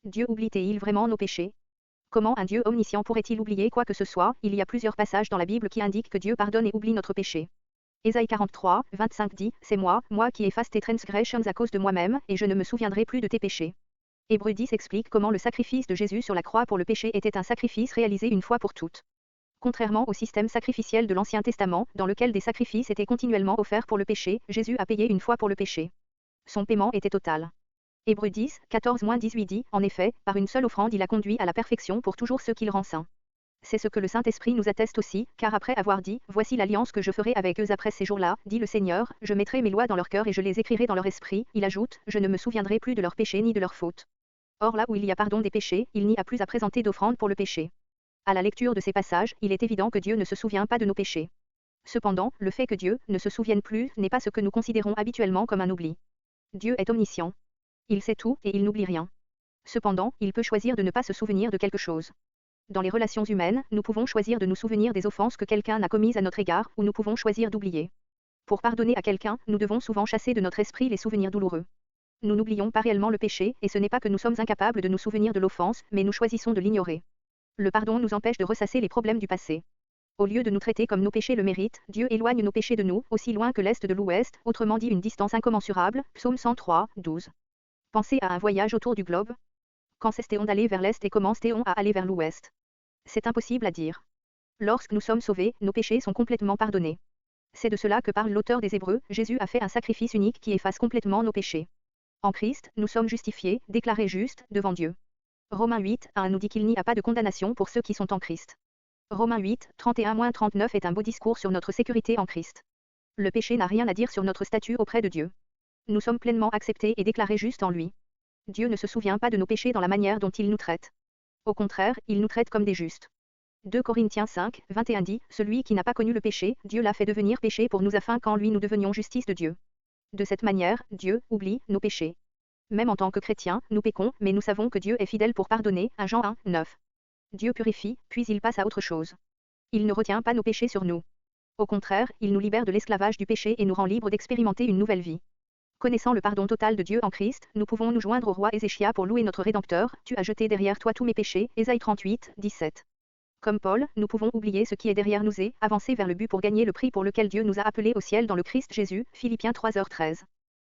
Dieu oublie-t-il vraiment nos péchés? Comment un Dieu omniscient pourrait-il oublier quoi que ce soit? Il y a plusieurs passages dans la Bible qui indiquent que Dieu pardonne et oublie notre péché. Ésaïe 43, 25 dit, c'est moi qui efface tes transgressions à cause de moi-même, et je ne me souviendrai plus de tes péchés. Hébreux 10 explique comment le sacrifice de Jésus sur la croix pour le péché était un sacrifice réalisé une fois pour toutes. Contrairement au système sacrificiel de l'Ancien Testament, dans lequel des sacrifices étaient continuellement offerts pour le péché, Jésus a payé une fois pour le péché. Son paiement était total. Hébreux 10, 14-18 dit, en effet, par une seule offrande il a conduit à la perfection pour toujours ceux qu'il rend saints. C'est ce que le Saint-Esprit nous atteste aussi, car après avoir dit, voici l'alliance que je ferai avec eux après ces jours-là, dit le Seigneur, je mettrai mes lois dans leur cœur et je les écrirai dans leur esprit, il ajoute, je ne me souviendrai plus de leurs péchés ni de leurs fautes. Or là où il y a pardon des péchés, il n'y a plus à présenter d'offrande pour le péché. À la lecture de ces passages, il est évident que Dieu ne se souvient pas de nos péchés. Cependant, le fait que Dieu ne se souvienne plus n'est pas ce que nous considérons habituellement comme un oubli. Dieu est omniscient. Il sait tout et il n'oublie rien. Cependant, il peut choisir de ne pas se souvenir de quelque chose. Dans les relations humaines, nous pouvons choisir de nous souvenir des offenses que quelqu'un a commises à notre égard, ou nous pouvons choisir d'oublier. Pour pardonner à quelqu'un, nous devons souvent chasser de notre esprit les souvenirs douloureux. Nous n'oublions pas réellement le péché, et ce n'est pas que nous sommes incapables de nous souvenir de l'offense, mais nous choisissons de l'ignorer. Le pardon nous empêche de ressasser les problèmes du passé. Au lieu de nous traiter comme nos péchés le méritent, Dieu éloigne nos péchés de nous, aussi loin que l'est de l'ouest, autrement dit une distance incommensurable, Psaume 103, 12. Pensez à un voyage autour du globe. Quand cesse-t-on d'aller vers l'est et commence-t-on à aller vers l'ouest? C'est impossible à dire. Lorsque nous sommes sauvés, nos péchés sont complètement pardonnés. C'est de cela que parle l'auteur des Hébreux, Jésus a fait un sacrifice unique qui efface complètement nos péchés. En Christ, nous sommes justifiés, déclarés justes, devant Dieu. Romains 8, 1 nous dit qu'il n'y a pas de condamnation pour ceux qui sont en Christ. Romains 8, 31-39 est un beau discours sur notre sécurité en Christ. Le péché n'a rien à dire sur notre statut auprès de Dieu. Nous sommes pleinement acceptés et déclarés justes en lui. Dieu ne se souvient pas de nos péchés dans la manière dont il nous traite. Au contraire, il nous traite comme des justes. 2 Corinthiens 5, 21 dit, celui qui n'a pas connu le péché, Dieu l'a fait devenir péché pour nous afin qu'en lui nous devenions justice de Dieu. De cette manière, Dieu oublie nos péchés. Même en tant que chrétiens, nous péchons, mais nous savons que Dieu est fidèle pour pardonner, 1 Jean 1, 9. Dieu purifie, puis il passe à autre chose. Il ne retient pas nos péchés sur nous. Au contraire, il nous libère de l'esclavage du péché et nous rend libres d'expérimenter une nouvelle vie. Connaissant le pardon total de Dieu en Christ, nous pouvons nous joindre au roi Ézéchias pour louer notre Rédempteur, tu as jeté derrière toi tous mes péchés, Ésaïe 38, 17. Comme Paul, nous pouvons oublier ce qui est derrière nous et avancer vers le but pour gagner le prix pour lequel Dieu nous a appelés au ciel dans le Christ Jésus, Philippiens 3h13.